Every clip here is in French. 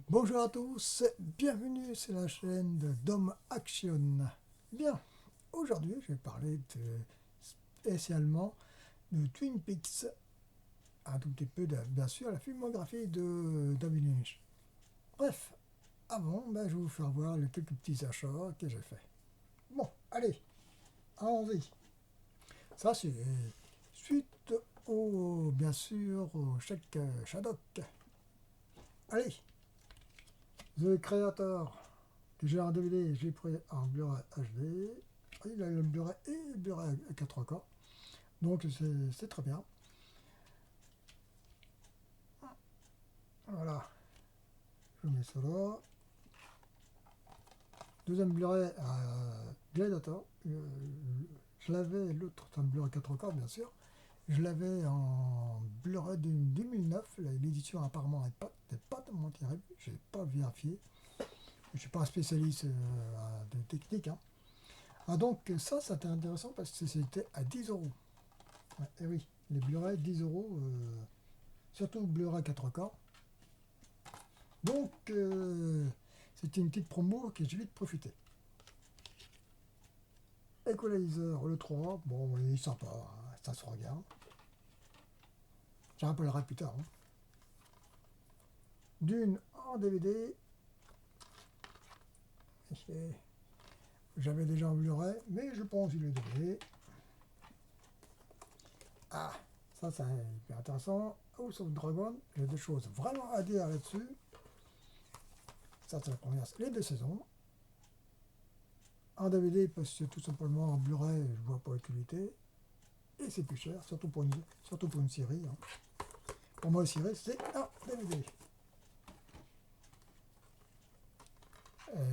Bonjour à tous, bienvenue sur la chaîne de Dom Action. Bien, aujourd'hui je vais parler spécialement de Twin Peaks, un tout petit peu de, bien sûr, la filmographie de David Lynch. Bref, avant, je vais vous faire voir les quelques petits achats que j'ai fait. Bon, allez, allons-y. Ça c'est suite au, bien sûr, au chèque Shadok. Allez, The Creator, que j'ai en DVD, j'ai pris en Blu-ray HD. Il a le Blu-ray et le Blu-ray à 4K. Donc c'est très bien. Voilà, je mets ça là. Deuxième Blu-ray à Gladiator. Je l'avais, l'autre, c'est un Blu-ray 4K bien sûr. Je l'avais en Blu-ray de 2009. L'édition apparemment n'est pas tellement terrible. Je n'ai pas vérifié. Je ne suis pas un spécialiste de technique. Hein. Ah donc ça c'était intéressant parce que c'était à 10 euros. Ouais, et oui, les Blu-ray 10 euros, surtout Blu-ray 4K. Donc c'était une petite promo que j'ai vite profité. Equalizer, le 3, bon, il est sympa, hein, ça se regarde. J'en rappellerai plus tard. Hein. Dune en DVD. J'avais déjà en Blu-ray, mais je pense qu'il est DVD. Ah, ça c'est hyper intéressant. House of Dragon, j'ai des choses vraiment à dire là-dessus. Ça c'est la première, les deux saisons. En DVD parce que tout simplement en Blu-ray je vois pas l'utilité. Et c'est plus cher, surtout pour une série. Hein. Pour moi, une série, c'est un DVD.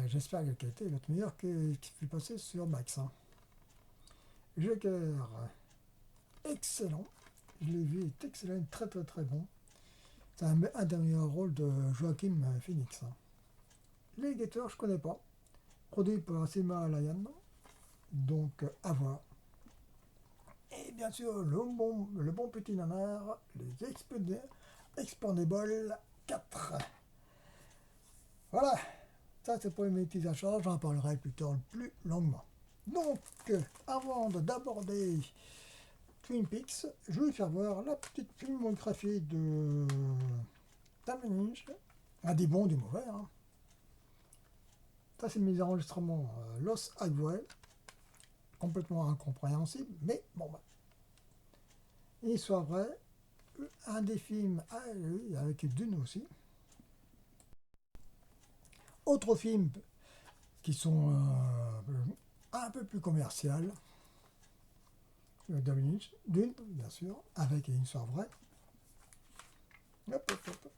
J'espère que la qualité va être meilleure que ce qui fut passé sur Max. Hein. Joker, excellent. Je l'ai vu, il est excellent, très très très bon. C'est un des meilleurs rôles de Joaquin Phoenix. Hein. Les Gators, je connais pas. Produit par Cinema Lion, donc à voir. Et bien sûr, le bon petit nanar, les Expendables 4. Voilà, ça c'est pour mes petits achats, j'en parlerai plus tard plus longuement. Donc, avant d'aborder Twin Peaks, je vais faire voir la petite filmographie de David Lynch, à des bons, des mauvais. Hein. Ça c'est mes enregistrements Lost Highway, complètement incompréhensible, mais bon, une histoire vraie, un des films avec Dune aussi. Autres films qui sont un peu plus commerciales, David Lynch, Dune, bien sûr, avec une histoire vraie. Hop, hop, hop.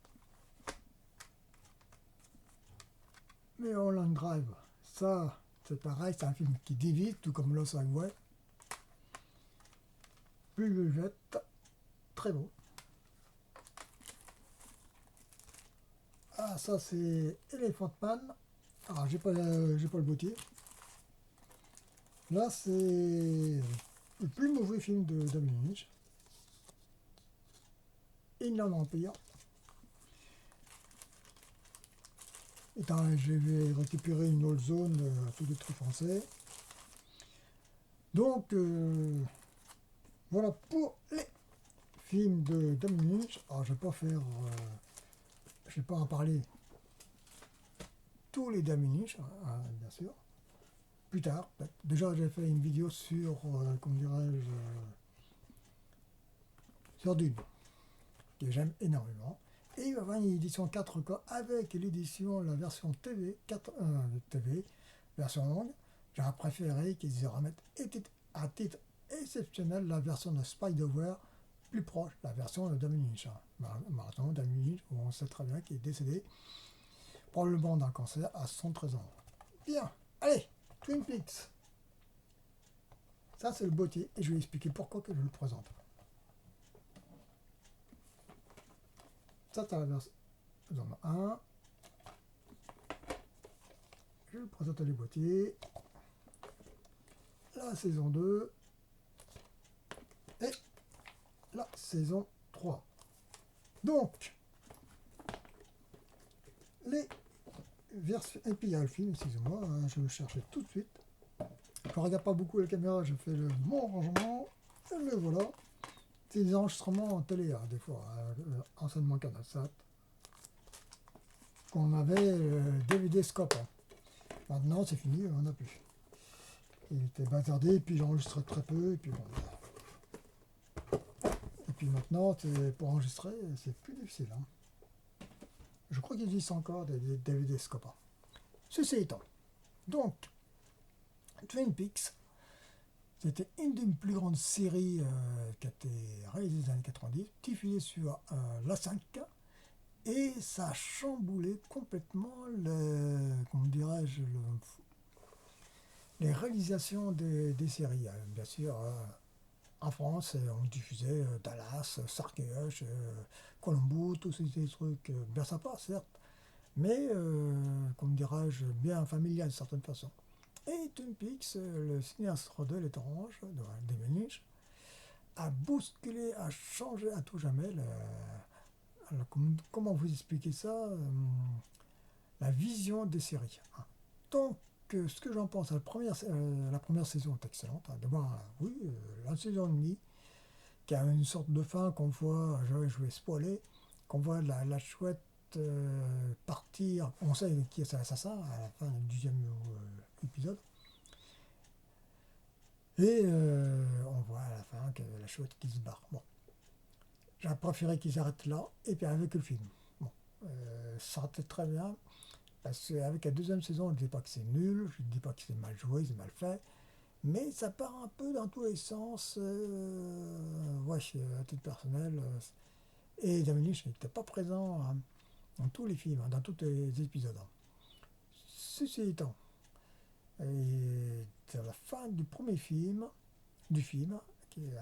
Mulholland Drive, ça, c'est pareil, c'est un film qui divise, tout comme Lost Highway. Plus je le jette, très beau. Ah, ça, c'est Elephant Man. Alors, j'ai pas le boutier. Là, c'est le plus mauvais film de David Lynch. Inland Empire. Je vais récupérer une old zone, tout des trucs français. Donc, voilà pour les films de David Lynch. Alors, je vais pas en parler tous les David Lynch, hein, bien sûr. Plus tard, déjà j'ai fait une vidéo sur, comment dirais-je, sur Dune, que j'aime énormément. Et il va y avoir une édition 4K avec l'édition, la version TV, TV, version longue. J'aurais préféré qu'ils remettent à titre exceptionnel la version de Spider-Ware plus proche, la version de David Lynch. Marathon, David Lynch, on sait très bien qu'il est décédé, probablement d'un cancer à 113 ans. Bien, allez, Twin Peaks. Ça c'est le boîtier et je vais expliquer pourquoi que je le présente. Ça c'est la version 1. Je vais présenter les boîtiers. La saison 2 et la saison 3. Donc, les versions. Et puis il y a le film, excusez-moi, je le cherchais tout de suite. Je ne regarde pas beaucoup la caméra, je fais mon rangement, et le voilà. C'est des enregistrements en télé, des fois, anciennement CanalSat, qu'on avait DVD scope. Maintenant, c'est fini, on n'a plus. Il était bazardé, puis j'enregistrais très peu, et puis bon. Et puis maintenant, pour enregistrer, c'est plus difficile. Je crois qu'il existe encore des DVD scope. Ceci étant, donc, Twin Peaks, c'était une des plus grandes séries qui a été réalisée dans les années 90, diffusée sur la 5, et ça a chamboulé complètement comment dirais-je, les réalisations des séries. Bien sûr, en France, on diffusait Dallas, Sarkeus, Colombo, tous ces trucs bien sympas, certes, mais, comme dirais-je, bien familial de certaines façons. Et Twin Peaks, le cinéaste de l'étrange, de David Lynch, a bousculé, a changé à tout jamais comment vous expliquer ça, la vision des séries. Donc, ce que j'en pense, la première saison est excellente. D'abord, oui, la saison et demie, qui a une sorte de fin qu'on voit, je vais spoiler, qu'on voit la chouette partir, on sait qui est l'assassin à la fin du 10e épisode. Et on voit à la fin que la chouette qui se barre. Bon, j'aurais préféré qu'ils arrêtent là, et puis avec le film. Bon, ça aurait été très bien, parce qu'avec la deuxième saison, je ne dis pas que c'est nul, je ne dis pas que c'est mal joué, c'est mal fait, mais ça part un peu dans tous les sens. Ouais, à titre personnel. Et David Lynch n'était pas présent dans tous les films, dans tous les épisodes. Ceci étant, et c'est la fin du premier film, qui est,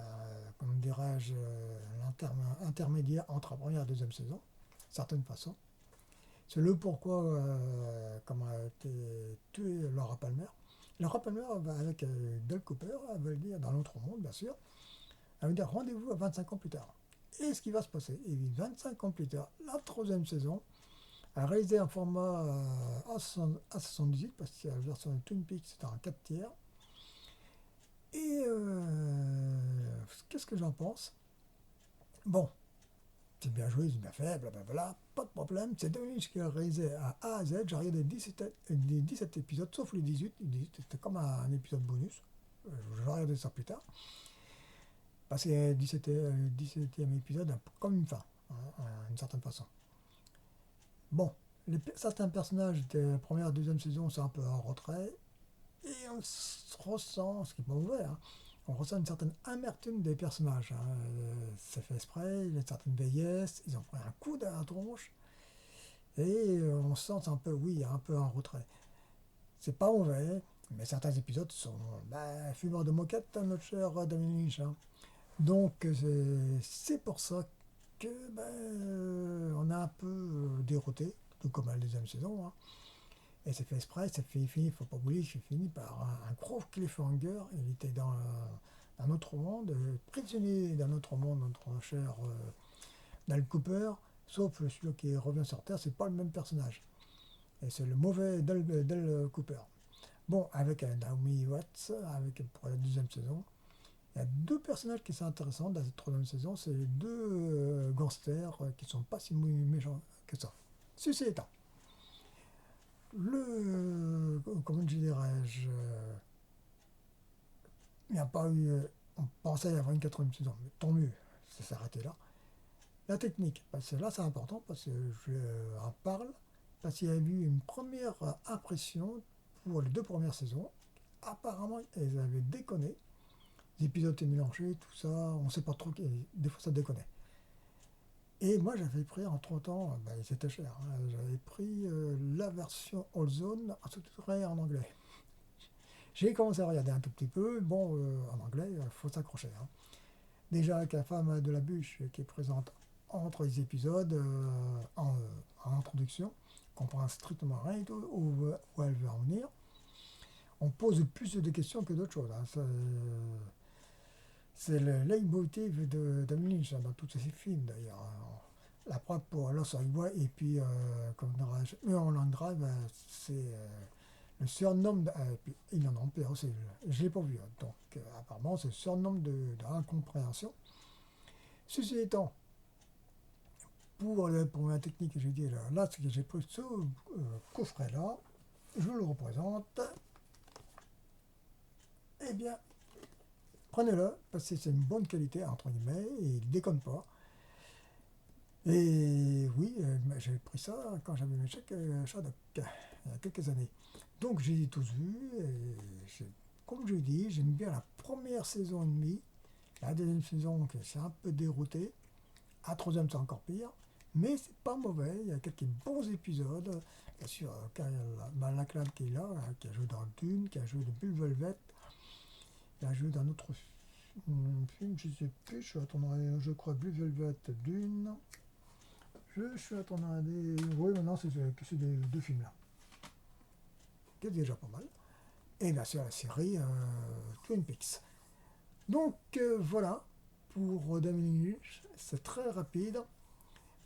comment dirais-je, l'intermédiaire entre la première et la deuxième saison, certaine façon. C'est le pourquoi, comment a été tué Laura Palmer. Laura Palmer, avec Dale Cooper, elle veut le dire dans l'autre monde, bien sûr, elle veut dire rendez-vous à 25 ans plus tard. Et ce qui va se passer, et 25 ans plus tard, la troisième saison, a réalisé un format A78, parce que la version de Twin Peaks c'était en 4 tiers. Et qu'est-ce que j'en pense? Bon, c'est bien joué, c'est bien fait, blablabla, pas de problème. C'est David Lynch qui a réalisé à A à Z. J'ai regardé les 17 épisodes, sauf les 18. Les 18 c'était comme un épisode bonus. Je vais regarder ça plus tard. Parce que le 17e épisode, un peu comme une fin, d'une certaine façon. Bon, certains personnages de la première et deuxième saison sont un peu en retrait. Et on se ressent, ce qui n'est pas mauvais, on ressent une certaine amertume des personnages. C'est fait exprès, il y a une certaine vieillesse, ils ont pris un coup dans la tronche, et on se sent un peu, oui, un peu en retrait. C'est pas mauvais, mais certains épisodes sont fumeurs de moquette, notre cher David Lynch. Donc c'est pour ça que on a un peu déroté, tout comme à la deuxième saison. Et c'est fait exprès, ça fait fini, faut pas oublier, c'est fini par un gros cliffhanger. Il était dans un autre monde, prisonnier d'un autre monde, notre cher Dale Cooper, sauf celui qui revient sur Terre, c'est pas le même personnage. Et c'est le mauvais Dale Cooper. Bon, avec Naomi Watts, pour la deuxième saison, il y a deux personnages qui sont intéressants dans cette troisième saison, c'est les deux gangsters qui sont pas si méchants que ça. Ceci étant, comment dirais-je, il n'y a pas eu, on pensait y avoir une quatrième saison, mais tant mieux, ça s'est arrêté là. La technique, parce que là c'est important, parce que je en parle, parce qu'il y a eu une première impression pour les deux premières saisons. Apparemment, elles avaient déconné, les épisodes étaient mélangés, tout ça, on ne sait pas trop, des fois ça déconnait. Et moi j'avais pris entre temps, c'était cher, j'avais pris la version All Zone sous-titrée en anglais. J'ai commencé à regarder un tout petit peu, bon, en anglais, il faut s'accrocher. Déjà avec la femme de la bûche qui est présente entre les épisodes, en introduction, on comprend strictement rien du tout où elle veut en venir. On pose plus de questions que d'autres choses. C'est le leitmotiv de Lynch dans tous ses films d'ailleurs. la preuve pour Lost Highway et puis, comme dirais-je, Mulholland Drive, c'est le surnom, puis il en a pire aussi, je ne l'ai pas vu, hein. Donc apparemment c'est le surnom de l'incompréhension. Ceci étant, pour la technique que j'ai dit là, c'est que j'ai pris ce coffret là, je vous le représente, eh bien, prenez-le, parce que c'est une bonne qualité, entre guillemets, et il déconne pas. Et oui, j'ai pris ça quand j'avais mes chèques Shadok, il y a quelques années. Donc j'ai tous vu, et comme je dis, j'aime bien la première saison et demie, la deuxième saison, que c'est un peu dérouté, la troisième c'est encore pire, mais c'est pas mauvais, il y a quelques bons épisodes, bien sûr, Kyle MacLachlan qui est là, qui a joué dans Dune, qui a joué de Blue Velvet, il a joué dans un autre film, je sais plus, je suis attendant, je crois Blue Velvet, Dune. Je suis attendant des. Oui, maintenant c'est des deux films là. Qui est déjà pas mal. Et bien sûr la série Twin Peaks. Donc voilà, pour 2 minutes, c'est très rapide.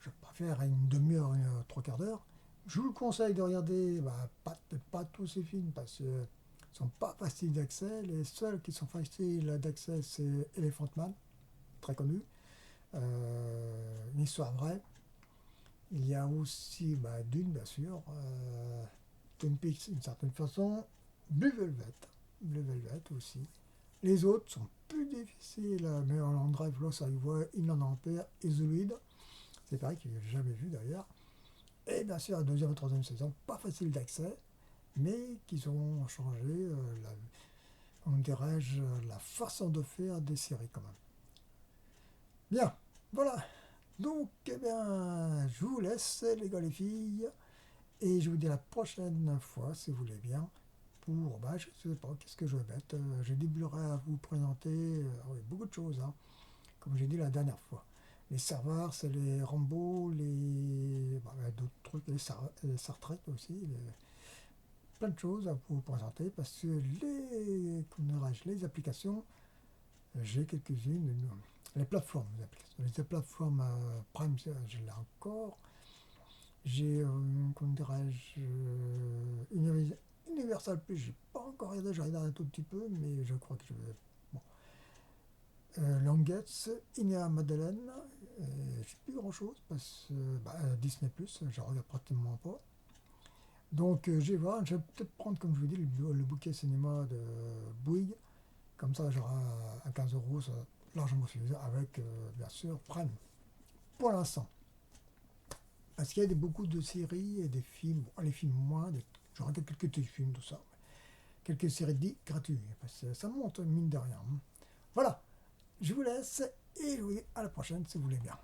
Je vais pas faire une demi-heure, trois quarts d'heure. Je vous conseille de regarder pas tous ces films parce qu'ils ne sont pas faciles d'accès. Les seuls qui sont faciles d'accès, c'est Elephant Man, très connu. Une histoire vraie. Il y a aussi Dune, bien sûr, Twin Peaks d'une certaine façon, Blue Velvet aussi. Les autres sont plus difficiles, mais en Drive, Lost Highway, Inland Empire et The Lead. C'est pareil que j'ai jamais vu d'ailleurs. Et bien sûr, la deuxième et troisième saison, pas facile d'accès, mais qui ont changé, comment dirais-je, la façon de faire des séries quand même. Bien, voilà. Donc, eh bien, je vous laisse, les gars, les filles. Et je vous dis à la prochaine fois, si vous voulez bien, pour, je ne sais pas, qu'est-ce que je vais mettre. J'ai des Blu-ray à vous présenter, oui, beaucoup de choses, hein, comme j'ai dit la dernière fois. Les serveurs, c'est les Rambo, d'autres trucs, les Star Trek aussi, plein de choses à vous présenter, parce que les applications, j'ai quelques-unes, les plateformes, les plateformes Prime, je l'ai encore. J'ai, comment dirais-je, Universal Plus, j'ai pas encore regardé, j'ai regardé un tout petit peu, mais je crois que je vais. Bon. Languettes, Inéa Madeleine, je sais plus grand chose, parce que Disney Plus, je regarde pratiquement pas. Donc je vais voir, je vais peut-être prendre, comme je vous dis, le bouquet cinéma de Bouygues, comme ça j'aurai à 15 €, ça largement suffisant, avec bien sûr Prime, pour l'instant. Parce qu'il y a beaucoup de séries et des films, bon, les films moins, je regarde quelques téléfilms, tout ça. Quelques séries dites gratuites, parce que ça monte mine de rien. Voilà, je vous laisse et je vous dis à la prochaine si vous voulez bien.